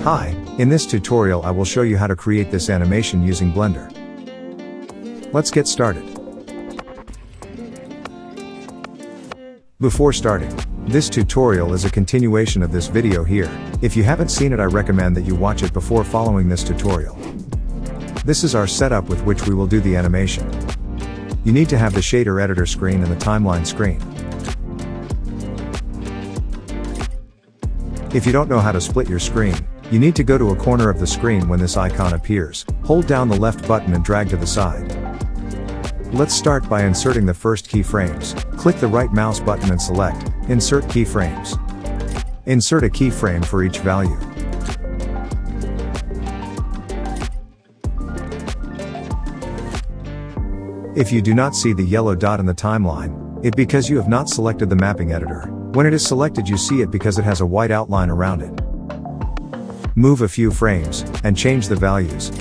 Hi, in this tutorial I will show you how to create this animation using Blender. Let's get started. Before starting, this tutorial is a continuation of this video here. If you haven't seen it, I recommend that you watch it before following this tutorial. This is our setup with which we will do the animation. You need to have the shader editor screen and the timeline screen. If you don't know how to split your screen, you need to go to a corner of the screen when this icon appears, hold down the left button and drag to the side. Let's start by inserting the first keyframes. Click the right mouse button and select Insert Keyframes. Insert a keyframe for each value. If you do not see the yellow dot in the timeline, it's because you have not selected the mapping editor. When it is selected, you see it because it has a white outline around it. Move a few frames, and change the values.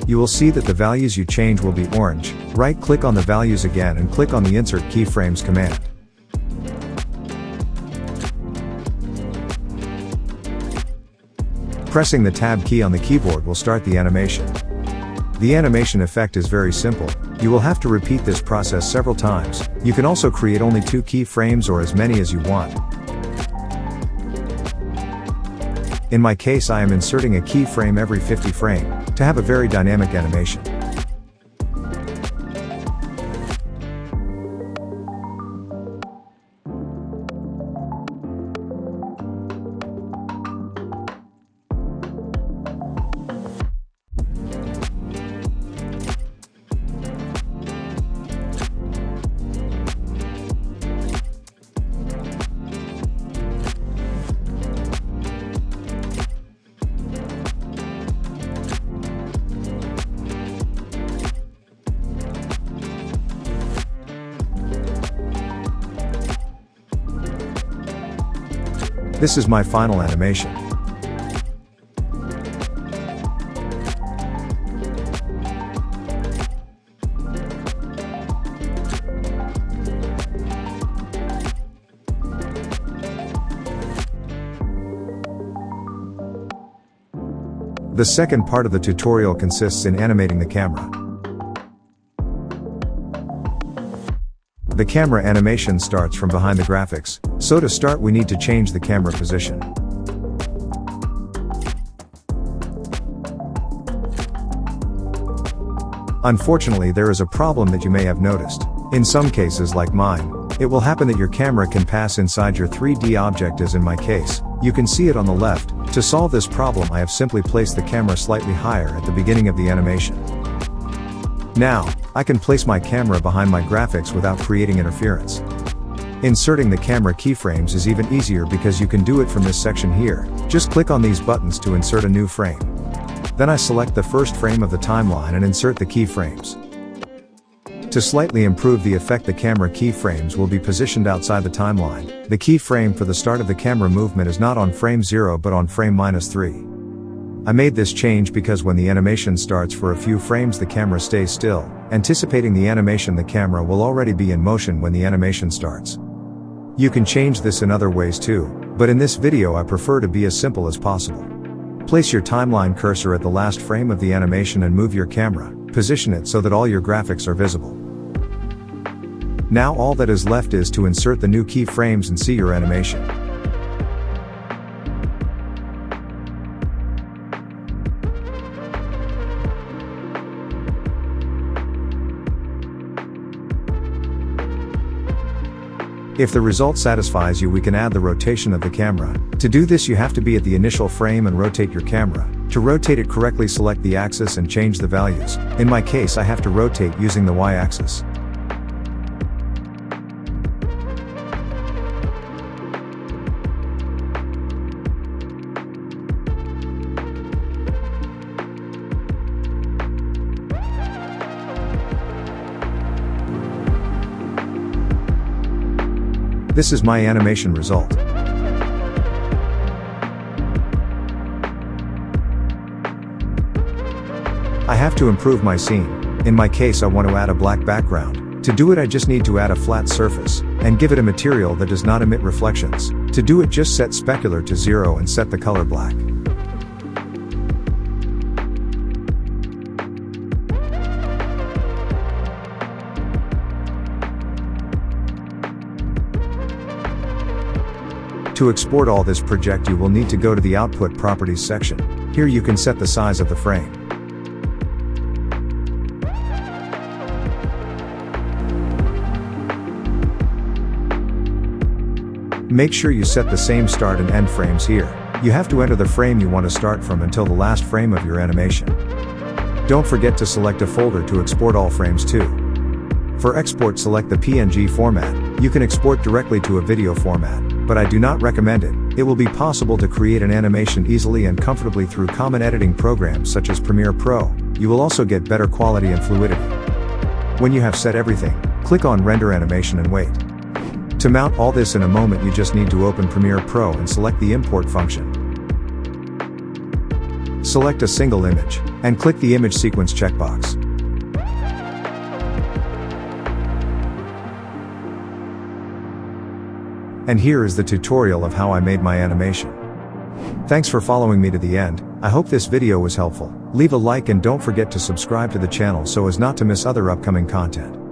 You will see that the values you change will be orange. Right-click on the values again and click on the Insert Keyframes command. Pressing the Tab key on the keyboard will start the animation. The animation effect is very simple. You will have to repeat this process several times. You can also create only 2 keyframes or as many as you want. In my case, I am inserting a keyframe every 50 frames to have a very dynamic animation. This is my final animation. The second part of the tutorial consists in animating the camera. The camera animation starts from behind the graphics, so to start we need to change the camera position. Unfortunately, there is a problem that you may have noticed. In some cases like mine, it will happen that your camera can pass inside your 3D object, as in my case. You can see it on the left. To solve this problem, I have simply placed the camera slightly higher at the beginning of the animation. Now, I can place my camera behind my graphics without creating interference. Inserting the camera keyframes is even easier because you can do it from this section here. Just click on these buttons to insert a new frame. Then I select the first frame of the timeline and insert the keyframes. To slightly improve the effect, the camera keyframes will be positioned outside the timeline. The keyframe for the start of the camera movement is not on frame 0 but on frame -3. I made this change because when the animation starts for a few frames the camera stays still. Anticipating the animation, the camera will already be in motion when the animation starts. You can change this in other ways too, but in this video I prefer to be as simple as possible. Place your timeline cursor at the last frame of the animation and move your camera. Position it so that all your graphics are visible. Now all that is left is to insert the new keyframes and see your animation. If the result satisfies you, we can add the rotation of the camera. To do this, you have to be at the initial frame and rotate your camera. To rotate it correctly, select the axis and change the values. In my case, I have to rotate using the y-axis. This is my animation result. I have to improve my scene. In my case, I want to add a black background. To do it, I just need to add a flat surface, and give it a material that does not emit reflections. To do it, just set specular to 0 and set the color black. To export all this project, you will need to go to the Output Properties section. Here you can set the size of the frame. Make sure you set the same start and end frames here. You have to enter the frame you want to start from until the last frame of your animation. Don't forget to select a folder to export all frames to. For export, select the PNG format. You can export directly to a video format, but I do not recommend it. It will be possible to create an animation easily and comfortably through common editing programs such as Premiere Pro. You will also get better quality and fluidity. When you have set everything, click on Render Animation and wait. To mount all this in a moment, you just need to open Premiere Pro and select the import function. Select a single image, and click the Image Sequence checkbox. And here is the tutorial of how I made my animation. Thanks for following me to the end. I hope this video was helpful. Leave a like and don't forget to subscribe to the channel so as not to miss other upcoming content.